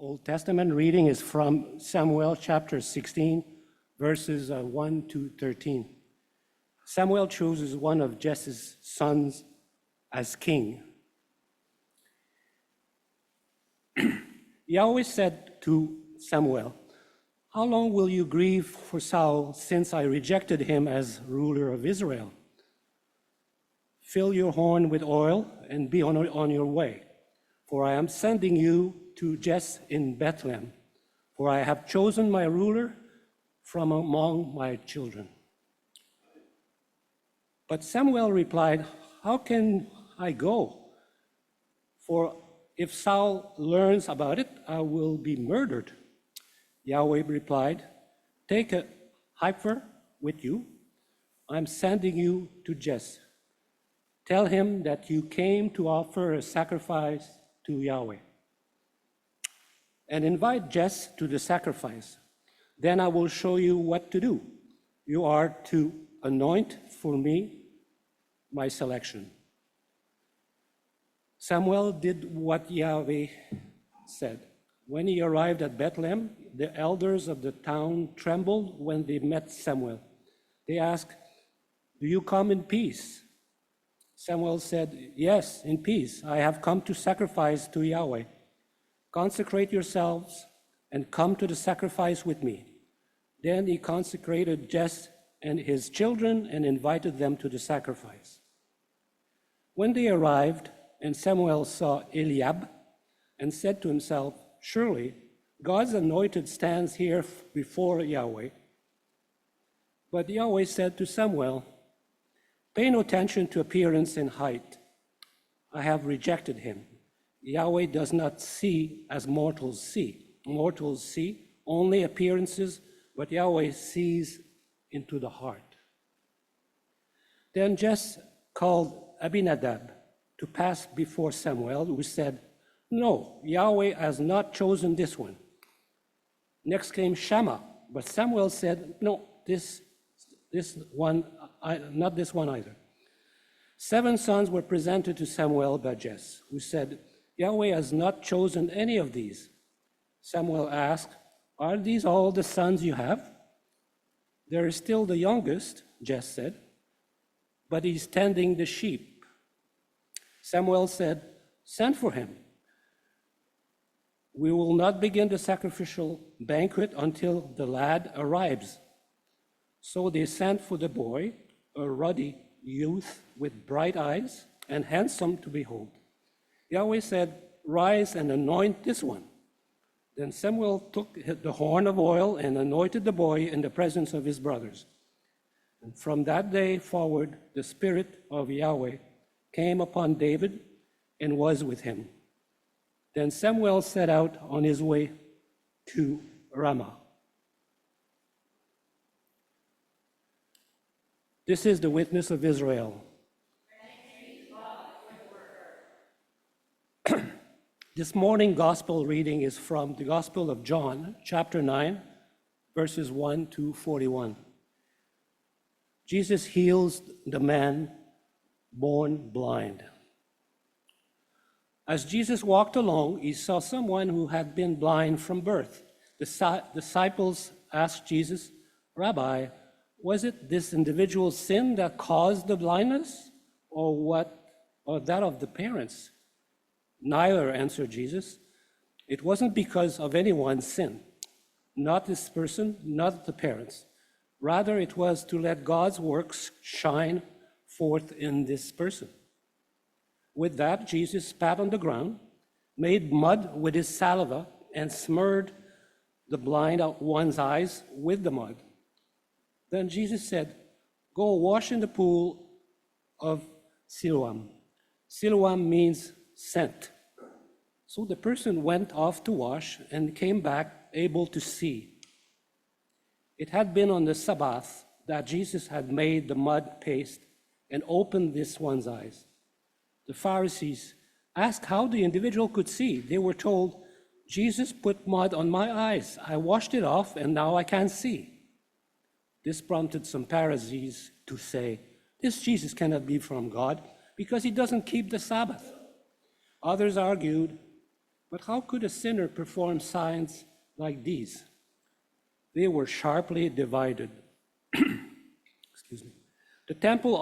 Old Testament reading is from Samuel chapter 16, verses 1 to 13. Samuel chooses one of Jesse's sons as king. Yahweh said to Samuel, "How long will you grieve for Saul, since I rejected him as ruler of Israel? Fill your horn with oil and be on your way, for I am sending you to Jesse in Bethlehem, for I have chosen my ruler from among my children." But Samuel replied, "How can I go? For if Saul learns about it, I will be murdered." Yahweh replied, "Take a heifer with you. I'm sending you to Jesse. Tell him that you came to offer a sacrifice to Yahweh. And invite Jesse to the sacrifice. Then I will show you what to do. You are to anoint for me my selection." Samuel did what Yahweh said. When he arrived at Bethlehem, the elders of the town trembled when they met Samuel. They asked, "Do you come in peace?" Samuel said, "Yes, in peace. I have come to sacrifice to Yahweh. Consecrate yourselves and come to the sacrifice with me." Then he consecrated Jesse and his children and invited them to the sacrifice. When they arrived, and Samuel saw Eliab, and said to himself, "Surely God's anointed stands here before Yahweh." But Yahweh said to Samuel, "Pay no attention to appearance and height. I have rejected him. Yahweh does not see as mortals see. Mortals see only appearances, but Yahweh sees into the heart." Then Jesse called Abinadab to pass before Samuel, who said, "No, Yahweh has not chosen this one." Next came Shammah, but Samuel said, "No, this one, not this one either." 7 sons were presented to Samuel by Jesse, who said, "Yahweh has not chosen any of these." Samuel asked, "Are these all the sons you have?" "There is still the youngest," Jesse said, "but he's tending the sheep." Samuel said, "Send for him. We will not begin the sacrificial banquet until the lad arrives." So they sent for the boy, a ruddy youth with bright eyes and handsome to behold. Yahweh said, "Rise and anoint this one." Then Samuel took the horn of oil and anointed the boy in the presence of his brothers. And from that day forward, the Spirit of Yahweh came upon David and was with him. Then Samuel set out on his way to Ramah. This is the witness of Israel. This morning gospel reading is from the Gospel of John, chapter 9, verses 1 to 41. Jesus heals the man born blind. As Jesus walked along, he saw someone who had been blind from birth. The disciples asked Jesus, "Rabbi, was it this individual's sin that caused the blindness, or that of the parents?" "Neither," answered Jesus. "It wasn't because of anyone's sin, not this person, not the parents. Rather, it was to let God's works shine forth in this person." With that, Jesus spat on the ground, made mud with his saliva, and smeared the blind one's eyes with the mud. Then Jesus said, "Go wash in the pool of Siloam." Siloam means sent. So the person went off to wash and came back able to see. It had been on the Sabbath that Jesus had made the mud paste and opened this one's eyes. The Pharisees asked how the individual could see. They were told, "Jesus put mud on my eyes. I washed it off and now I can see." This prompted some Pharisees to say, "This Jesus cannot be from God because he doesn't keep the Sabbath." Others argued, But how could a sinner perform signs like these? They were sharply divided. Excuse me. The temple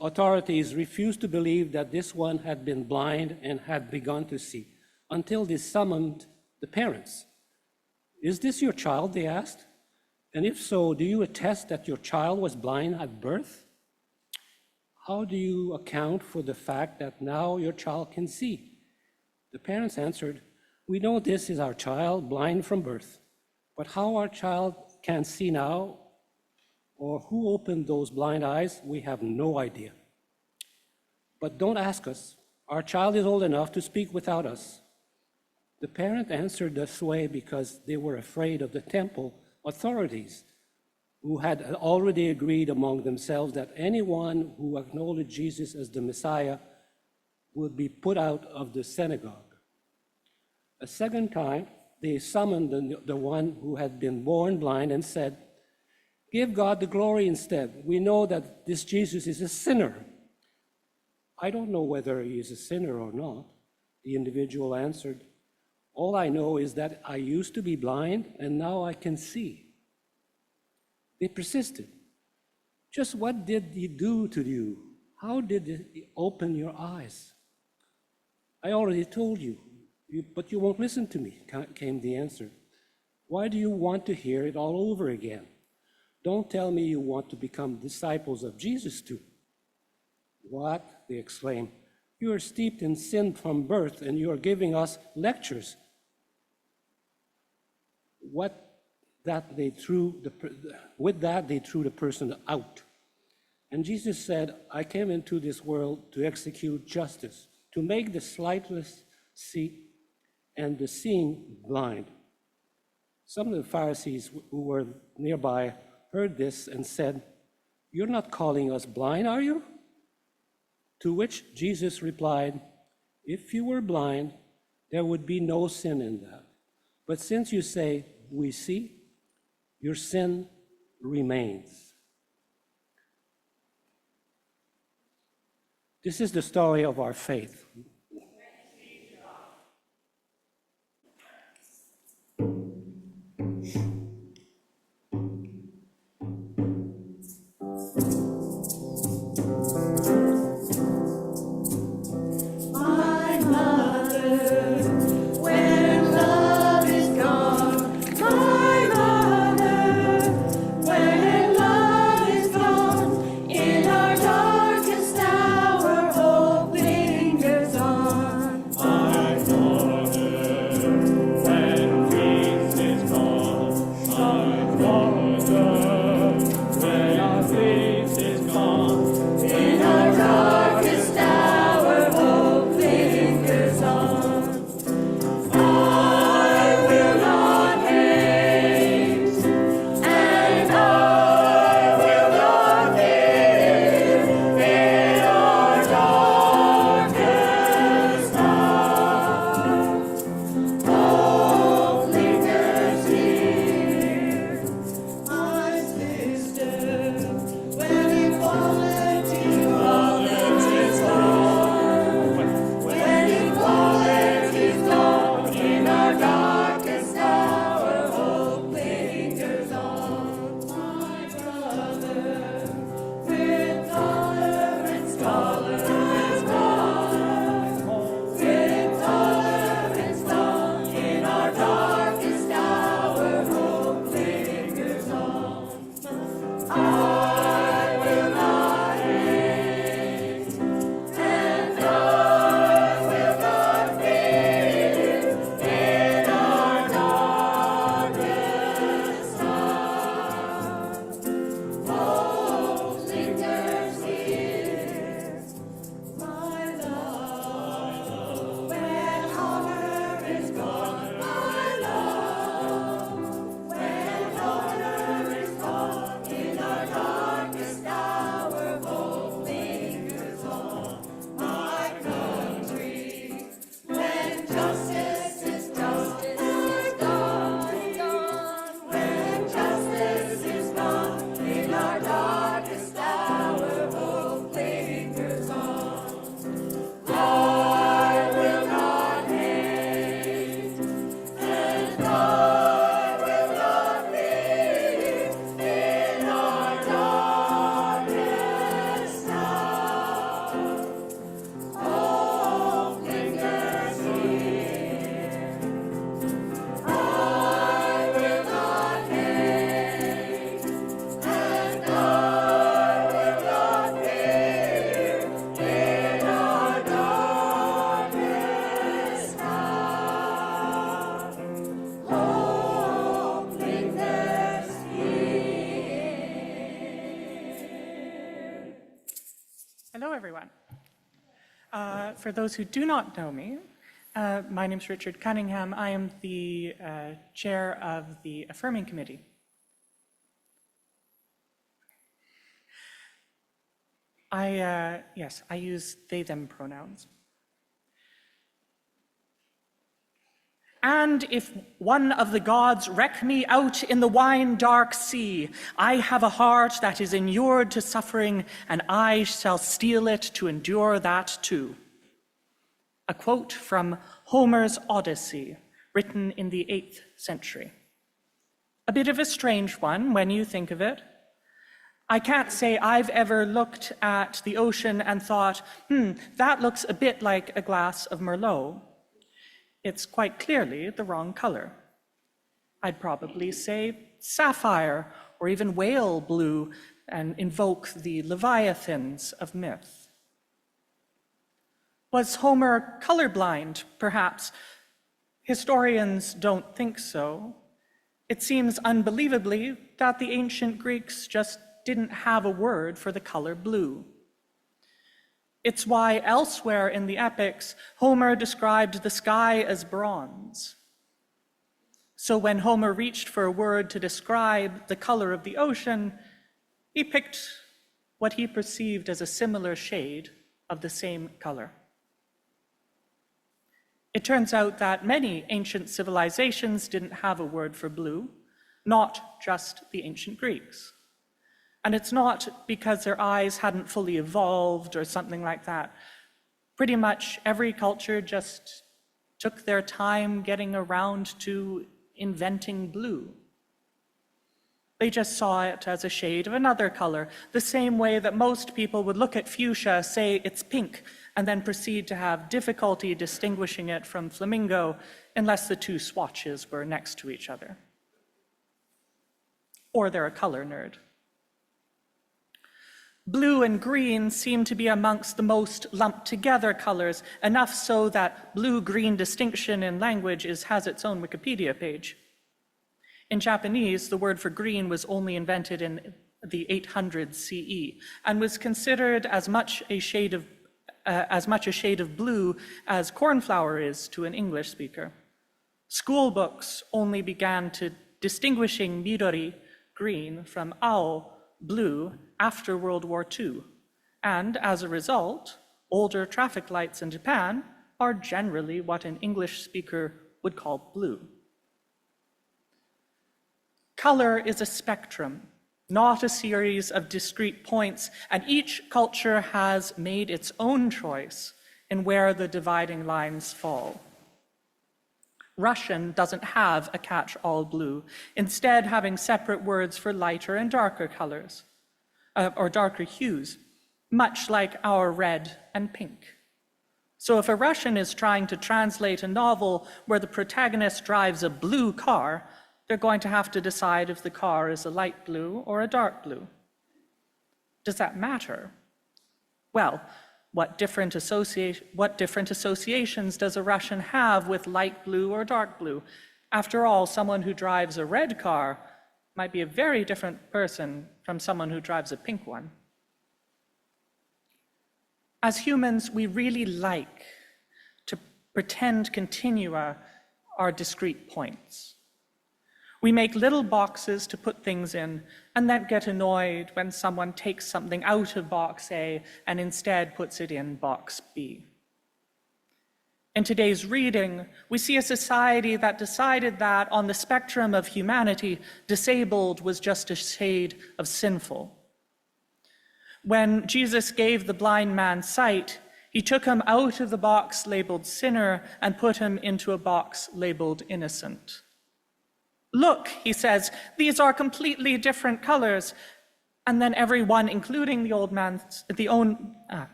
authorities refused to believe that this one had been blind and had begun to see until they summoned the parents. "Is this your child?" they asked. "And if so, do you attest that your child was blind at birth? How do you account for the fact that now your child can see?" The parents answered, "We know this is our child, blind from birth. But how our child can see now, or who opened those blind eyes, we have no idea. But don't ask us. Our child is old enough to speak without us." The parent answered this way because they were afraid of the temple authorities, who had already agreed among themselves that anyone who acknowledged Jesus as the Messiah would be put out of the synagogue. A second time, they summoned the one who had been born blind and said, "Give God the glory instead. We know that this Jesus is a sinner." "I don't know whether he is a sinner or not," the individual answered. "All I know is that I used to be blind and now I can see." They persisted. "Just what did he do to you? How did he open your eyes?" "I already told you, but you won't listen to me," came the answer. "Why do you want to hear it all over again? Don't tell me you want to become disciples of Jesus too." "What?" they exclaimed. "You are steeped in sin from birth and you are giving us lectures." With that, they threw the person out. And Jesus said, "I came into this world to execute justice, to make the sightless see and the seeing blind." Some of the Pharisees who were nearby heard this and said, "You're not calling us blind, are you?" To which Jesus replied, "If you were blind, there would be no sin in that. But since you say, 'We see,' your sin remains." This is the story of our faith. In our darkest hour, hope lingers on. For those who do not know me, my name is Richard Cunningham. I am the chair of the Affirming Committee. I use they, them pronouns. And if one of the gods wreck me out in the wine-dark sea, I have a heart that is inured to suffering, and I shall steel it to endure that too. A quote from Homer's Odyssey, written in the 8th century. A bit of a strange one when you think of it. I can't say I've ever looked at the ocean and thought, that looks a bit like a glass of Merlot. It's quite clearly the wrong color. I'd probably say sapphire or even whale blue and invoke the leviathans of myth. Was Homer colorblind, perhaps? Historians don't think so. It seems unbelievably that the ancient Greeks just didn't have a word for the color blue. It's why elsewhere in the epics, Homer described the sky as bronze. So when Homer reached for a word to describe the color of the ocean, he picked what he perceived as a similar shade of the same color. It turns out that many ancient civilizations didn't have a word for blue, not just the ancient Greeks. And it's not because their eyes hadn't fully evolved or something like that. Pretty much every culture just took their time getting around to inventing blue. They just saw it as a shade of another color, the same way that most people would look at fuchsia, say it's pink, and then proceed to have difficulty distinguishing it from flamingo unless the two swatches were next to each other. Or they're a color nerd. Blue and green seem to be amongst the most lumped together colors, enough so that blue-green distinction in language has its own Wikipedia page. In Japanese, the word for green was only invented in the 800s CE and was considered as much a shade of blue as cornflower is to an English speaker. School books only began to distinguishing midori, green, from ao, blue, after World War II. And as a result, older traffic lights in Japan are generally what an English speaker would call blue. Color is a spectrum, not a series of discrete points, and each culture has made its own choice in where the dividing lines fall. Russian doesn't have a catch-all blue, instead having separate words for lighter and darker colors, or darker hues, much like our red and pink. So if a Russian is trying to translate a novel where the protagonist drives a blue car, they're going to have to decide if the car is a light blue or a dark blue. Does that matter? Well, what different associations does a Russian have with light blue or dark blue? After all, someone who drives a red car might be a very different person from someone who drives a pink one. As humans, we really like to pretend continua are discrete points. We make little boxes to put things in and then get annoyed when someone takes something out of box A and instead puts it in box B. In today's reading, we see a society that decided that on the spectrum of humanity, disabled was just a shade of sinful. When Jesus gave the blind man sight, he took him out of the box labeled sinner and put him into a box labeled innocent. Look, he says, these are completely different colors. And then everyone, including the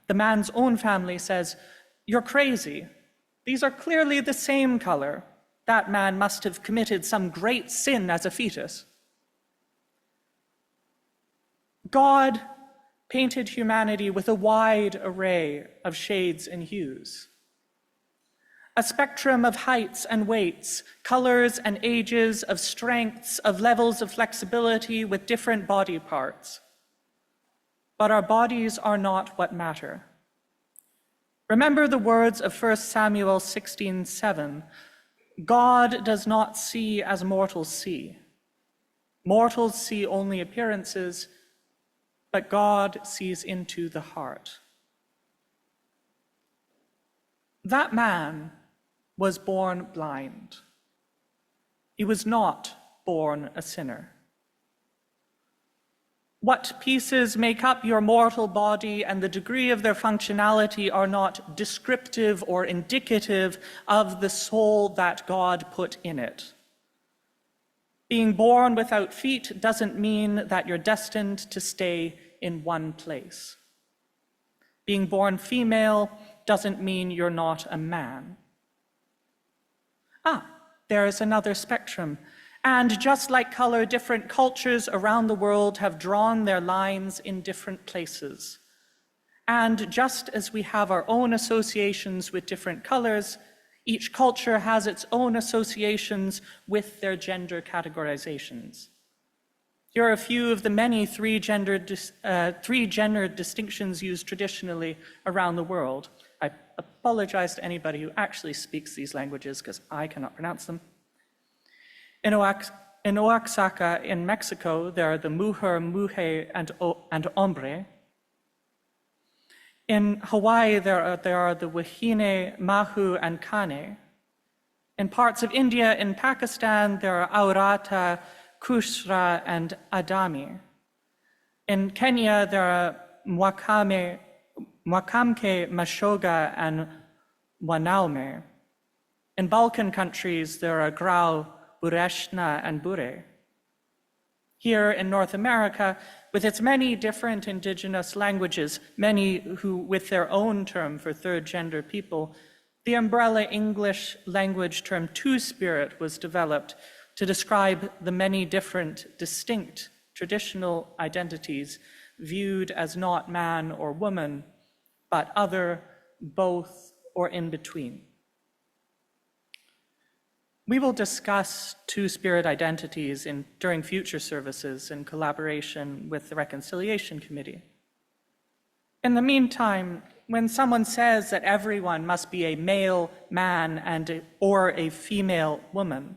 man's own family, says, you're crazy. These are clearly the same color. That man must have committed some great sin as a fetus. God painted humanity with a wide array of shades and hues. A spectrum of heights and weights, colors and ages, of strengths, of levels of flexibility with different body parts. But our bodies are not what matter. Remember the words of 1 Samuel 16:7. God does not see as mortals see. Mortals see only appearances, but God sees into the heart. That man was born blind. He was not born a sinner. What pieces make up your mortal body and the degree of their functionality are not descriptive or indicative of the soul that God put in it. Being born without feet doesn't mean that you're destined to stay in one place. Being born female doesn't mean you're not a man. There is another spectrum. And just like color, different cultures around the world have drawn their lines in different places. And just as we have our own associations with different colors, each culture has its own associations with their gender categorizations. Here are a few of the many three gender distinctions used traditionally around the world. I apologize to anybody who actually speaks these languages because I cannot pronounce them. In Oaxaca, in Mexico, there are the mujer, mujer, and hombre. In Hawaii, there are the wahine, mahu, and kane. In parts of India, in Pakistan, there are aurata, kushra, and adami. In Kenya, there are mwakamke, mashoga, and wanaume. In Balkan countries, there are grau, bureshna, and bure. Here in North America, with its many different indigenous languages, many who with their own term for third gender people, the umbrella English language term two-spirit was developed to describe the many different distinct traditional identities viewed as not man or woman, but other, both, or in between. We will discuss two-spirit identities during future services in collaboration with the Reconciliation Committee. In the meantime, when someone says that everyone must be a male man or a female woman,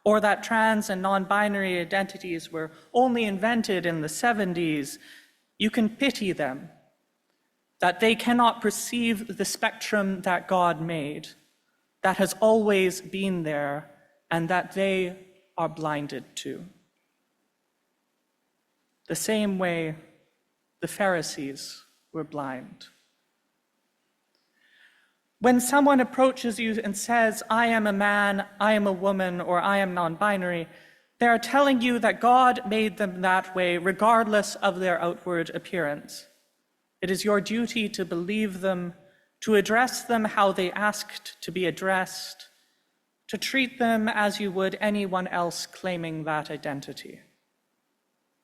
or that trans and non-binary identities were only invented in the 70s, you can pity them, that they cannot perceive the spectrum that God made, that has always been there, and that they are blinded to. The same way the Pharisees were blind. When someone approaches you and says, I am a man, I am a woman, or I am non-binary, they are telling you that God made them that way regardless of their outward appearance. It is your duty to believe them, to address them how they asked to be addressed, to treat them as you would anyone else claiming that identity.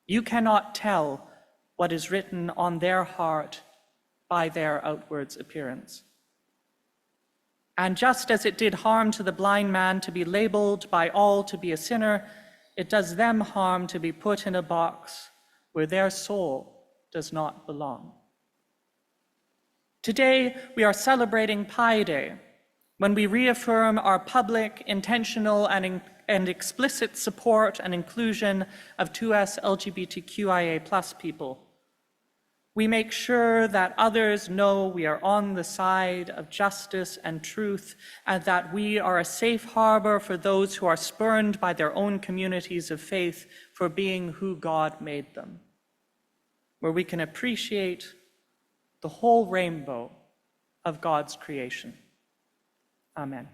You cannot tell what is written on their heart by their outward appearance. And just as it did harm to the blind man to be labeled by all to be a sinner, it does them harm to be put in a box where their soul does not belong. Today, we are celebrating Pi Day, when we reaffirm our public, intentional, and explicit support and inclusion of 2S LGBTQIA+ people. We make sure that others know we are on the side of justice and truth, and that we are a safe harbor for those who are spurned by their own communities of faith for being who God made them, where we can appreciate the whole rainbow of God's creation. Amen.